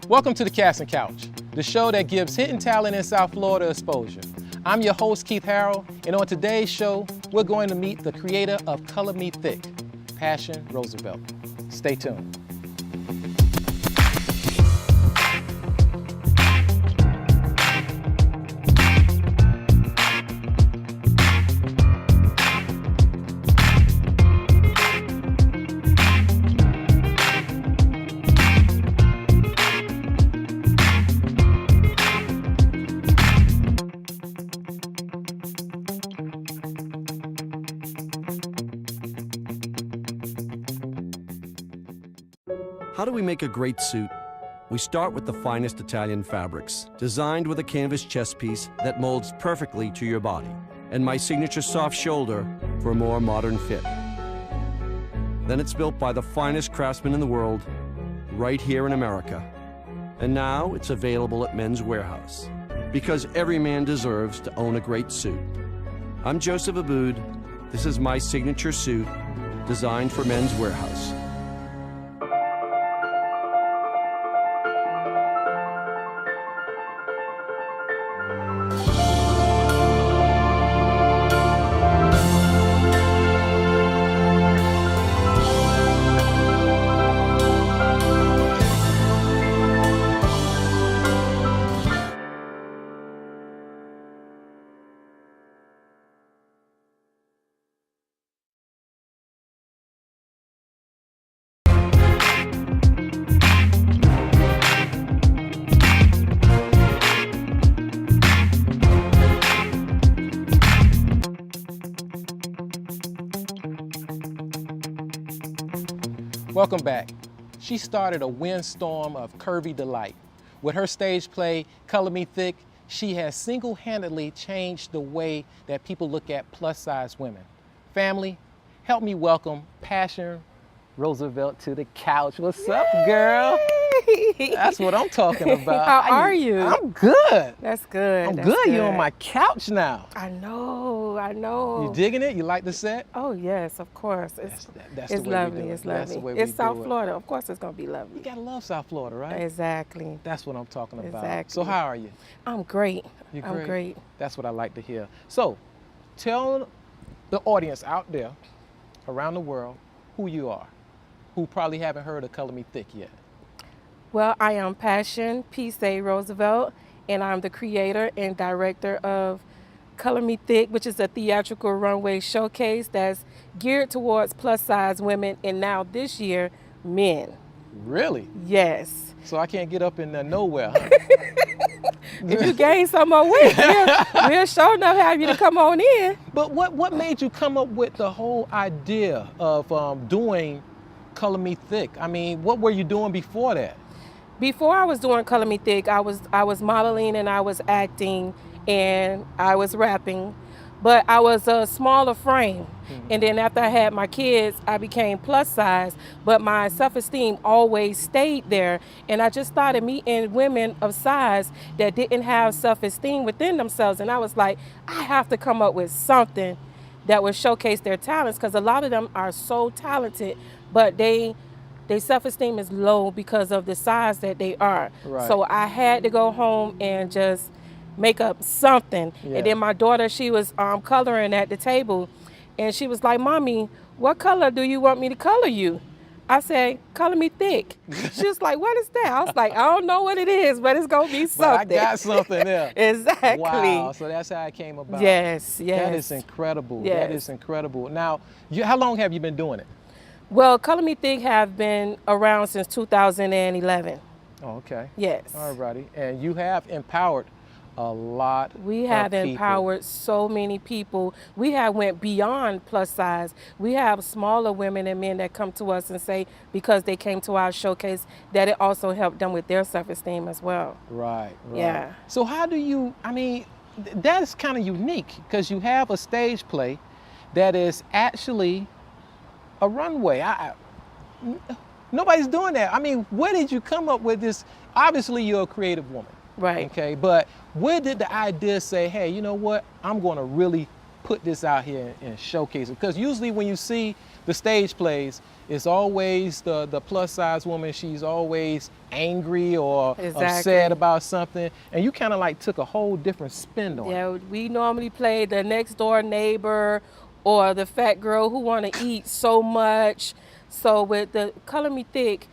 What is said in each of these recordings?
Welcome to the Casting Couch, the show that gives hidden talent in South Florida exposure. I'm your host, Keith Harrell, and on today's show, we're going to meet the creator of Color Me Thick, Passion Roosevelt. Stay tuned. How do we make a great suit? We start with the finest Italian fabrics, designed with a canvas chest piece that molds perfectly to your body, and my signature soft shoulder for a more modern fit. Then it's built by the finest craftsmen in the world, right here in America. And now it's available at Men's Warehouse, because every man deserves to own a great suit. I'm Joseph Aboud. This is my signature suit, designed for Men's Warehouse. Welcome back. She started a windstorm of curvy delight. With her stage play, Color Me Thick, she has single-handedly changed the way that people look at plus-size women. Family, help me welcome Passion Roosevelt to the couch. What's up, girl? That's what I'm talking about. How are you? I'm good. That's good. I'm That's good. You're on my couch now. I know. You digging it? You like the set? Oh yes, of course. That's It's the way lovely. we do it. It's That's the lovely. way we It's South do it. Florida. Of course, it's gonna be lovely. You gotta love South Florida, right? Exactly. That's what I'm talking about. Exactly. So how are you? I'm great. You I'm great. That's what I like to hear. So tell the audience out there around the world who you are, who probably haven't heard of Color Me Thick yet. Well, I am Passion P.C. Roosevelt, and I'm the creator and director of Color Me Thick, which is a theatrical runway showcase that's geared towards plus-size women, and now this year, men. Really? Yes. So I can't get up in there nowhere, huh? If you gain some more weight, we'll sure enough have you to come on in. But what made you come up with the whole idea of doing Color Me Thick? I mean, what were you doing before that? Before I was doing Color Me Thick, I was modeling and I was acting and I was rapping, but I was a smaller frame. And then after I had my kids, I became plus size, but my self-esteem always stayed there. And I just started meeting women of size that didn't have self-esteem within themselves. And I was like, I have to come up with something that would showcase their talents, because a lot of them are so talented, but their self-esteem is low because of the size that they are. Right. So I had to go home and just make up something. Yeah. And then my daughter, she was coloring at the table, and she was like, "Mommy, what color do you want me to color you?" I said, "Color me thick." She was like, "What is that?" I was like, "I don't know what it is, but it's gonna be something." But I got something there. Exactly. Wow, so that's how it came about. Yes, yes. That is incredible. Yes. That is incredible. Now, how long have you been doing it? Well, Color Me Thick have been around since 2011. Oh, okay. Yes. All righty. And you have empowered a lot We have of people. empowered so many people. We have went beyond plus size. We have smaller women and men that come to us and say, because they came to our showcase, that it also helped them with their self-esteem as well. Right, right. Yeah. So how do you, I mean, that is kind of unique, because you have a stage play that is actually a runway. Nobody's doing that. I mean, where did you come up with this? Obviously, you're a creative woman. Right. Okay, but where did the idea say, hey, you know what? I'm going to really put this out here and showcase it? Because usually when you see the stage plays, it's always the plus size woman. She's always angry or upset about something. And you kind of like took a whole different spin on it. Yeah, we normally play the next door neighbor or the fat girl who want to eat so much. So with the Color Me Thick,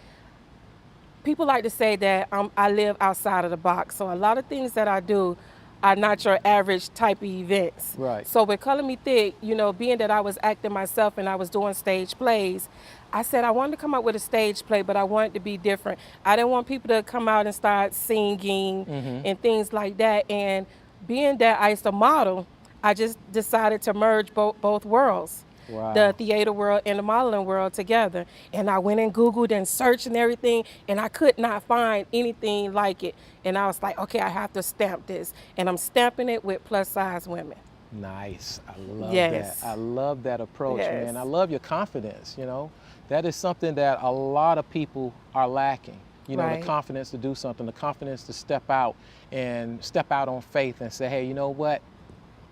people like to say that I live outside of the box. So a lot of things that I do are not your average type of events. Right. So with Color Me Thick, you know, being that I was acting myself and I was doing stage plays, I said I wanted to come up with a stage play, but I wanted to be different. I didn't want people to come out and start singing and things like that. And being that I used to model, I just decided to merge both worlds. Wow. The theater world and the modeling world together. And I went and Googled and searched and everything, and I could not find anything like it. And I was like, okay, I have to stamp this. And I'm stamping it with plus size women. Nice. I love Yes. that. I love that approach, Yes. man. I love your confidence, you know. That is something that a lot of people are lacking. You know, Right. the confidence to do something, the confidence to step out on faith and say, hey, you know what?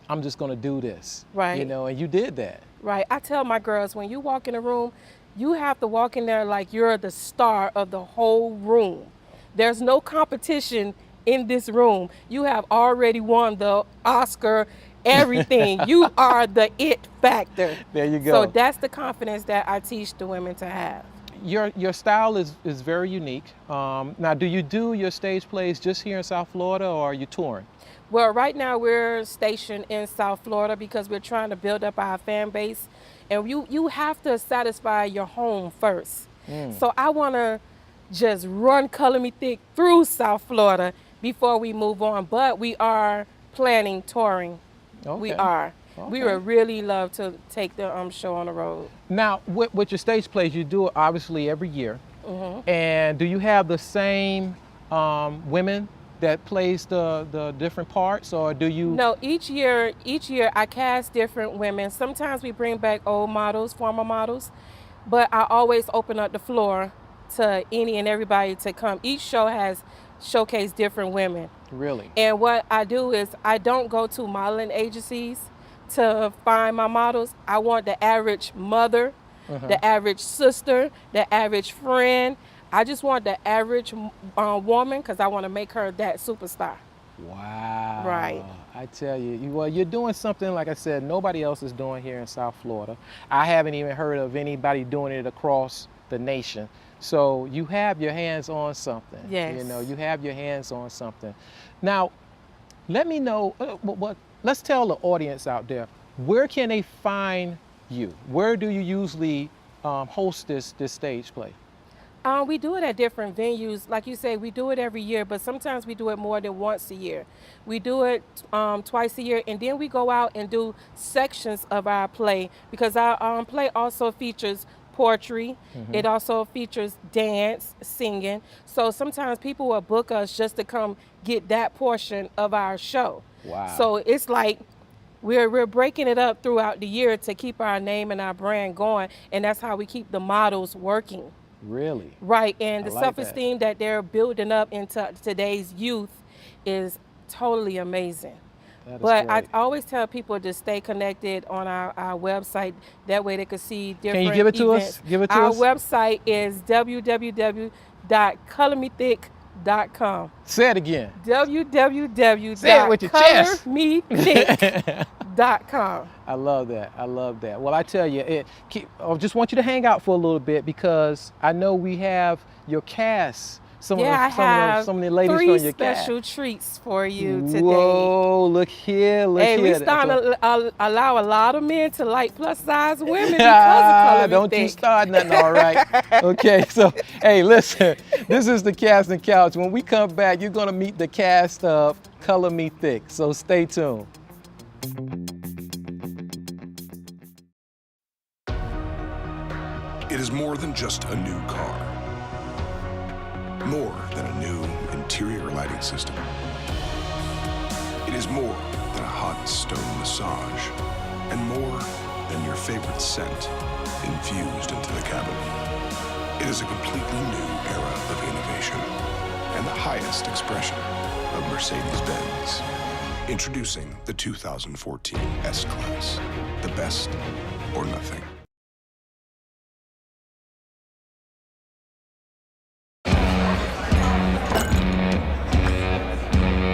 I'm just going to do this. Right. You know, and you did that. Right. I tell my girls, when you walk in a room, you have to walk in there like you're the star of the whole room. There's no competition in this room. You have already won the Oscar, everything. You are the it factor. There you go. So that's the confidence that I teach the women to have. Your style is very unique. Now, do you do your stage plays just here in South Florida, or are you touring? Well, right now we're stationed in South Florida because we're trying to build up our fan base. And you have to satisfy your home first. So I want to just run Color Me Thick through South Florida before we move on. But we are planning touring. Okay. We are. We would really love to take the show on the road. Now, with your stage plays, you do it obviously every year. And do you have the same women that plays the different parts, or do you? No, each year I cast different women. Sometimes we bring back old models, former models, but I always open up the floor to any and everybody to come. Each show has showcased different women. Really? And what I do is I don't go to modeling agencies to find my models. I want the average mother, the average sister, the average friend. I just want the average woman because I want to make her that superstar. Wow. Right. I tell you, well, you're doing something, like I said, nobody else is doing here in South Florida. I haven't even heard of anybody doing it across the nation. So you have your hands on something. Yes. You know, you have your hands on something. Now, let me know, let's tell the audience out there, where can they find you? Where do you usually host this stage play? We do it at different venues. Like you say, we do it every year, but sometimes we do it more than once a year. We do it twice a year, and then we go out and do sections of our play because our play also features poetry. It also features dance, singing. So sometimes people will book us just to come get that portion of our show. Wow. So it's like we're breaking it up throughout the year to keep our name and our brand going, and that's how we keep the models working. Really? Right, and the I like self-esteem that they're building up into today's youth is totally amazing. But I always tell people to stay connected on our website. That way they can see different Can you give it to events. us? Give it to our us. Our website is www.colormethick.com. Say it again. www.colormethick.com. I love that. I love that. Well, I tell you, I just want you to hang out for a little bit because I know we have your cast. Some of the ladies from your cast. 3 special treats for you today. Whoa, look here, look here. Hey, we starting to allow a lot of men to like plus size women because of Color Me Don't Thick. you start nothing, all right? Okay, so, hey, listen, this is the Cast and Couch. When we come back, you're going to meet the cast of Color Me Thick, so stay tuned. It is more than just a new car. More than a new interior lighting system. It is more than a hot stone massage, and more than your favorite scent infused into the cabin. It is a completely new era of innovation and the highest expression of Mercedes-Benz. Introducing the 2014 S-Class. The best or nothing.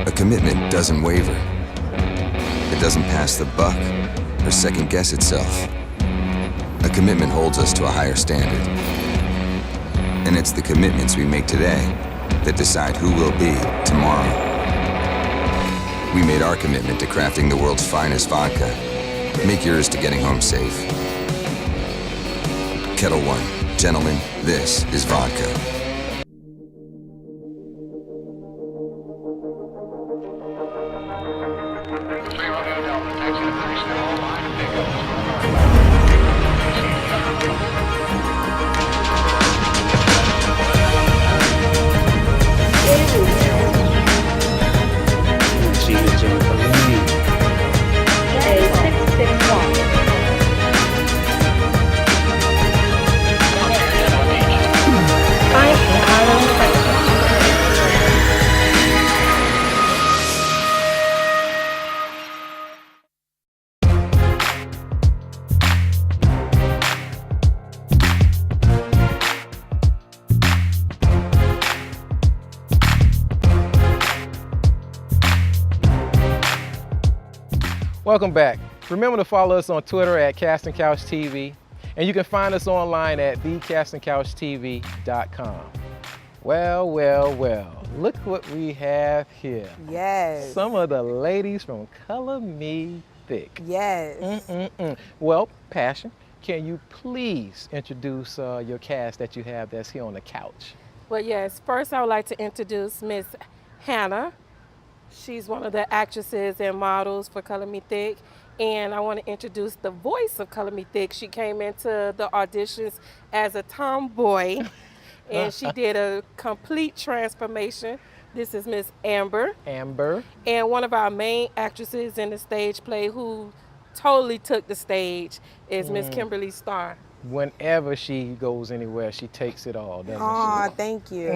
A commitment doesn't waver. It doesn't pass the buck or second guess itself. A commitment holds us to a higher standard. And it's the commitments we make today that decide who we'll be tomorrow. We made our commitment to crafting the world's finest vodka. Make yours to getting home safe. Kettle One. Gentlemen, this is vodka. Welcome back. Remember to follow us on Twitter at Cast and Couch TV, and you can find us online at thecastandcouchtv.com. Well, look what we have here. Yes. Some of the ladies from Color Me Thick. Yes. Well, Passion, can you please introduce your cast that you have that's here on the couch? Well, yes, first I would like to introduce Miss Hannah. She's one of the actresses and models for Color Me Thick. And I want to introduce the voice of Color Me Thick. She came into the auditions as a tomboy, and she did a complete transformation. This is Miss Amber. Amber. And one of our main actresses in the stage play who totally took the stage is Miss Kimberly Starr. Whenever she goes anywhere, she takes it all, doesn't Aw, thank you.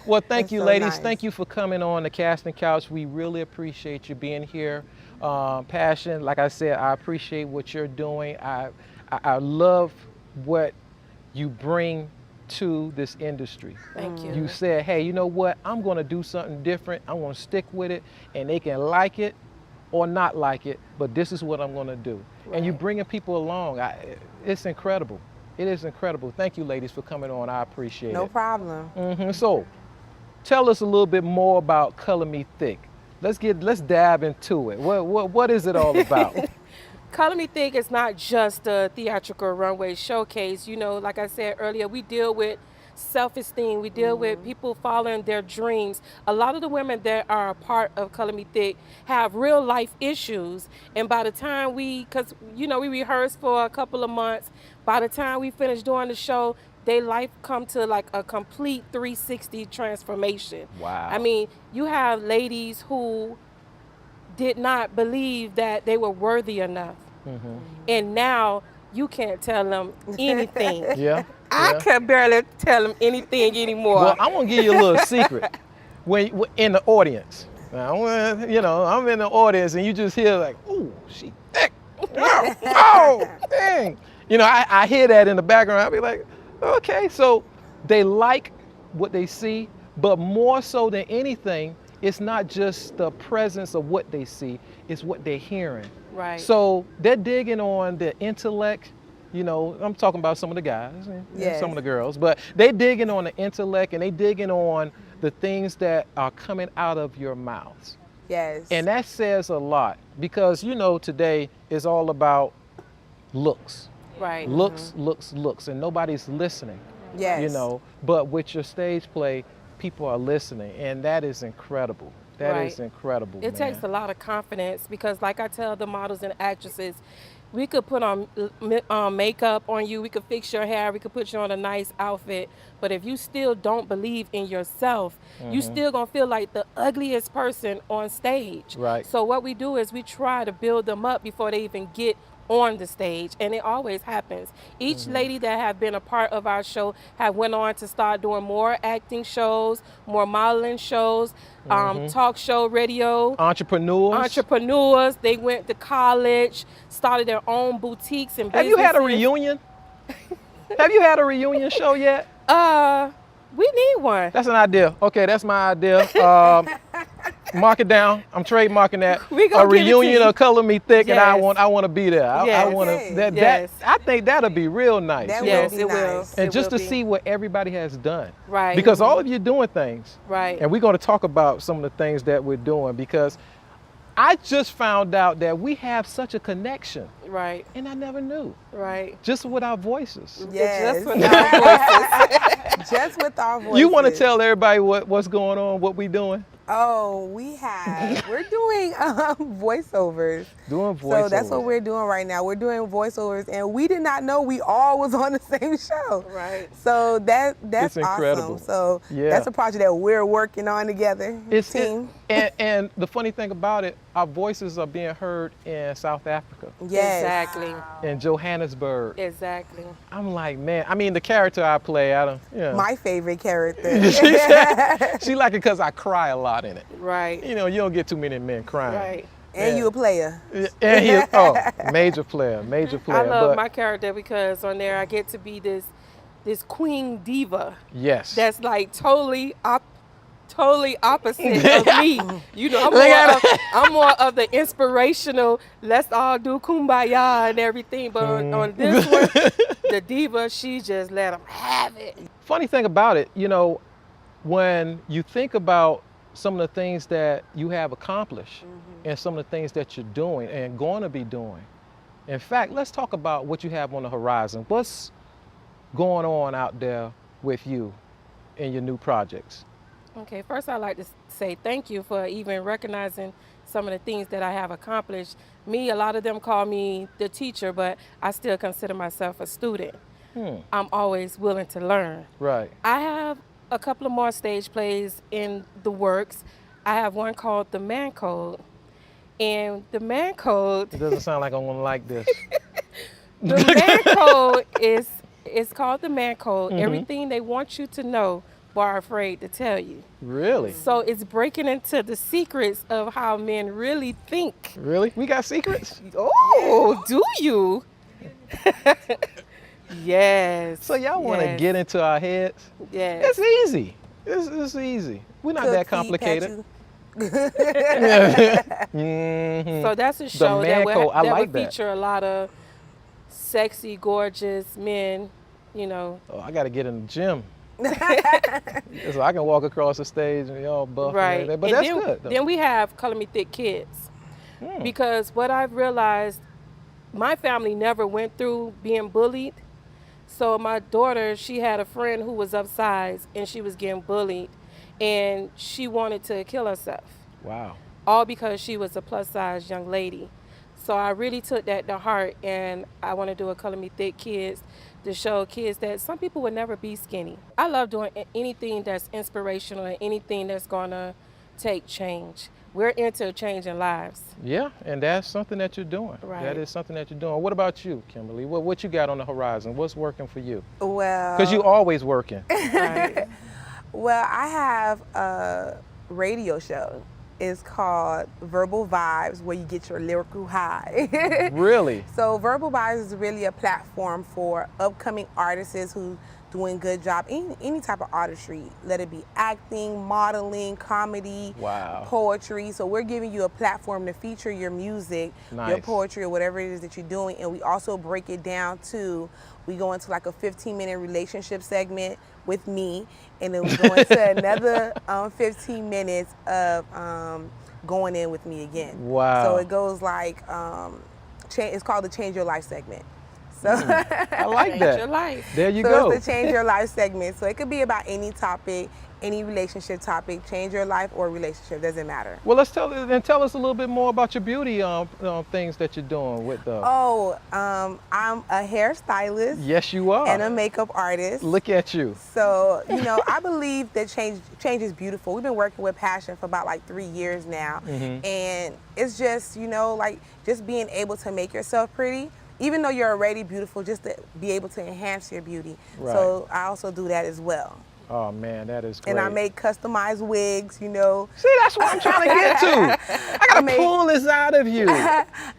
Well, thank you, so ladies. nice. Thank you for coming on the Casting Couch. We really appreciate you being here. Passion, like I said, I appreciate what you're doing. I love what you bring to this industry. Thank you. You said, hey, you know what? I'm going to do something different. I'm going to stick with it, and they can like it or not like it, but this is what I'm going to do. And you're bringing people along. It's incredible. It is incredible. Thank you, ladies, for coming on. I appreciate it. No problem. So, tell us a little bit more about Color Me Thick. Let's dive into it. What is it all about? Color Me Thick is not just a theatrical runway showcase. You know, like I said earlier, we deal with self-esteem. We deal with people following their dreams. A lot of the women that are a part of Color Me Thick have real life issues. And by the time because we rehearse for a couple of months, by the time we finish doing the show, their life come to like a complete 360 transformation. Wow. I mean, you have ladies who did not believe that they were worthy enough. And now you can't tell them anything. Yeah. I could barely tell them anything anymore. Well, I'm gonna give you a little secret. When in the audience, now, I'm in the audience, and you just hear like, "Ooh, she thick." Oh, dang. I hear that in the background. I'll be like, okay. So they like what they see, but more so than anything, it's not just the presence of what they see; it's what they're hearing. Right. So they're digging on the intellect. I'm talking about some of the guys and Yes. some of the girls, but they digging on the intellect, and they digging on the things that are coming out of your mouths. Yes. And that says a lot, because today is all about looks. Right. Looks, and nobody's listening. Yes. But with your stage play, people are listening, and that is incredible. That is incredible. It takes a lot of confidence, because like I tell the models and actresses, we could put on makeup on you, we could fix your hair, we could put you on a nice outfit, but if you still don't believe in yourself, you still gonna feel like the ugliest person on stage. Right. So what we do is we try to build them up before they even get on the stage, and it always happens. Each lady that have been a part of our show have went on to start doing more acting shows, more modeling shows, talk show, radio. Entrepreneurs. They went to college, started their own boutiques and Have businesses. you had a reunion? Have you had a reunion show yet? We need one. That's an idea. Okay, that's my idea. Mark it down. I'm trademarking that. We gonna a give it to reunion you. of Color Me Thick, and I Yes. want to be there. I Yes. want to. Okay. Yes. I think that'll be real nice. That you Yes, know? would be it will. nice. And It just will to be. see what everybody has done. Right. Because all of you doing things. Right. And we're going to talk about some of the things that we're doing, because I just found out that we have such a connection, Right. and I never knew. Right. Just with our voices. Yes. Just with our voices. Just with our voices. You want to tell everybody what's going on, what we doing? Oh, we're doing voiceovers. Doing voiceovers. So that's what we're doing right now. We're doing voiceovers, and we did not know we all was on the same show. Right. So that's It's incredible. awesome. So Yeah. that's a project that we're working on together. Team. And the funny thing about it, our voices are being heard in South Africa, Yes. Exactly. in Johannesburg. Exactly. I'm like, man, I mean, the character I play, I don't, you know. My favorite character. She like it because I cry a lot in it. Right. You know, you don't get too many men crying. Right. And you a player. And he, major player. I love but my character because on there I get to be this queen diva yes. that's like totally opposite of me. You know, I'm more of the inspirational, let's all do kumbaya and everything. But on this one, the diva, she just let them have it. Funny thing about it, you know, when you think about some of the things that you have accomplished and some of the things that you're doing and going to be doing. In fact, let's talk about what you have on the horizon. What's going on out there with you in your new projects? Okay, first I'd like to say thank you for even recognizing some of the things that I have accomplished. A lot of them call me the teacher, but I still consider myself a student. I'm always willing to learn. Right. I have a couple of more stage plays in the works. I have one called The Man Code. And The Man Code, It doesn't sound like I'm gonna like this. the Man Code is called The Man Code. Everything they want you to know but are afraid to tell you. Really? So it's breaking into the secrets of how men really think. Really? We got secrets? Oh, do you? Yes. So y'all want to yes, get into our heads? Yes. It's easy. It's easy. We're not that complicated. So that's a show Man that Code, I would like that. feature a lot of sexy, gorgeous men, you know. Oh, I got to get in the gym. So I can walk across the stage and y'all buff. Right. And everything. But And that's then, good. Though. Then we have Color Me Thick Kids. Because what I've realized, my family never went through being bullied. So my daughter, she had a friend who was upsize and she was getting bullied and she wanted to kill herself. Wow. All because she was a plus size young lady. So I really took that to heart, and I want to do a Color Me Thick Kids to show kids that some people would never be skinny. I love doing anything that's inspirational and anything that's going to take change. We're into changing lives. Yeah, and that's something that you're doing. Right. That is something that you're doing. What about you, Kimberly? What you got on the horizon? What's working for you? Well, Because you always working. Right. Well, I have a radio show. It's called Verbal Vibes, where you get your lyrical high. Really? So Verbal Vibes is really a platform for upcoming artists who doing good job, any type of artistry, let it be acting, modeling, comedy, Wow. poetry. So we're giving you a platform to feature your music, your Nice. poetry, or whatever it is that you're doing. And we also break it down to, we go into like a 15-minute relationship segment with me, and then we go into another 15 minutes of going in with me again. Wow. So it goes like, it's called the Change Your Life segment. So I like Change that. your life. There you so go. it's the Change Your Life segment. So it could be about any topic, any relationship topic, change your life or relationship, doesn't matter. Well, tell us a little bit more about your beauty things that you're doing with the. Oh, I'm a hairstylist. Yes, you are. And a makeup artist. Look at you. So, you know, I believe that change is beautiful. We've been working with passion for about like 3 years now. And it's just, you know, like just being able to make yourself pretty, even though you're already beautiful, just to be able to enhance your beauty. Right. So I also do that as well. Oh man, that is great. And I make customized wigs, you know. See, that's what I'm trying to get to. I gotta pull this out of you.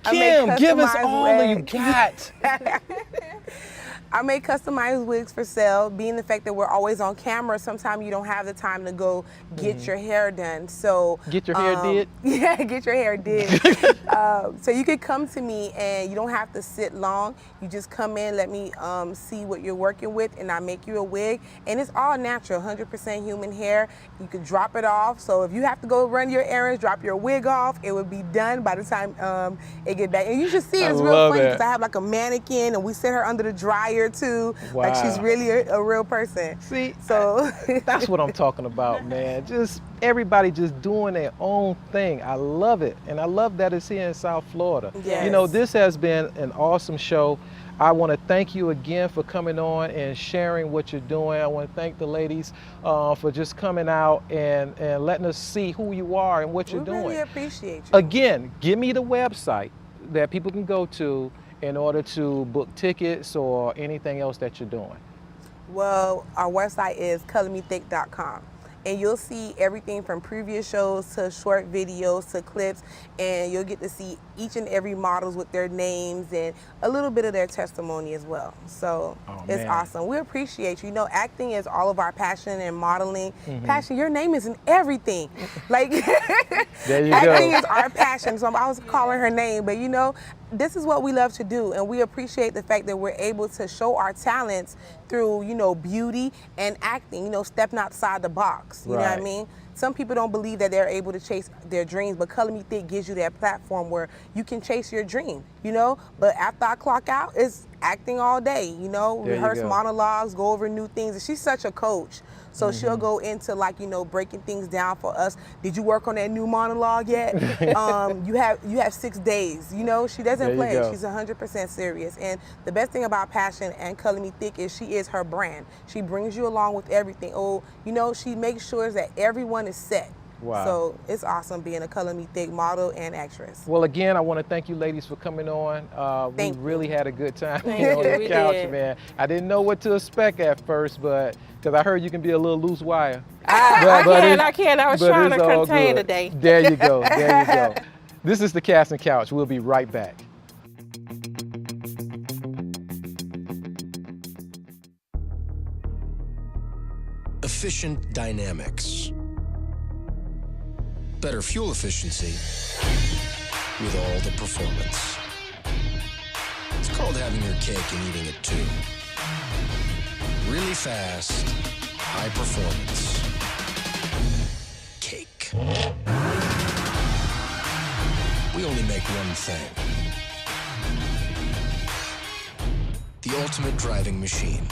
Kim, give us all that you got. I make customized wigs for sale. Being the fact that we're always on camera, sometimes you don't have the time to go get your hair done. So get your hair did? Yeah, get your hair did. So you could come to me and you don't have to sit long. You just come in, let me see what you're working with, and I make you a wig. And it's all natural, 100% human hair. You could drop it off. So if you have to go run your errands, drop your wig off, it would be done by the time it get back. And you should see it's real funny because I have like a mannequin and we sit her under the dryer too. Wow. Like she's really a real person. See, so that's what I'm talking about, man. Just everybody just doing their own thing. I love it. And I love that it's here in South Florida. Yes. You know, this has been an awesome show. I want to thank you again for coming on and sharing what you're doing. I want to thank the ladies for just coming out and letting us see who you are and what you're doing. We really appreciate you. Again, give me the website that people can go to in order to book tickets or anything else that you're doing. Well, our website is colormethick.com. And you'll see everything from previous shows to short videos to clips, and you'll get to see each and every models with their names and a little bit of their testimony as well. So it's awesome. We appreciate you. You know, acting is all of our passion and modeling. Passion, your name is in everything. Like, there you acting go. is our passion. So I was calling her name, but you know, this is what we love to do, and we appreciate the fact that we're able to show our talents through, you know, beauty and acting, you know, stepping outside the box. You know what I mean? Some people don't believe that they're able to chase their dreams, but Color Me Thick gives you that platform where you can chase your dream, you know? But after I clock out, it's acting all day, you know? Rehearse monologues, go over new things. And she's such a coach. So she'll go into, like, you know, breaking things down for us. Did you work on that new monologue yet? You have 6 days. You know, she doesn't play. She's 100% serious. And the best thing about Passion and Color Me Thick is she is her brand. She brings you along with everything. Oh, you know, she makes sure that everyone is set. Wow. So it's awesome being a Color Me Thick model and actress. Well, again, I want to thank you ladies for coming on. We really had a good time on you. the couch, man. I didn't know what to expect at first, but because I heard you can be a little loose wire. I can. I was trying to contain today. There you go. There you go. This is the Cast and Couch. We'll be right back. Efficient dynamics. Better fuel efficiency with all the performance. It's called having your cake and eating it too. Really fast, high performance. Cake. We only make one thing. The ultimate driving machine.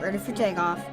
Ready for takeoff.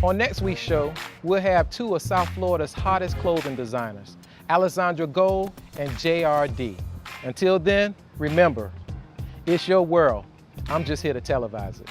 On next week's show, we'll have two of South Florida's hottest clothing designers. Alessandra Gold, and JRD. Until then, remember, it's your world. I'm just here to televise it.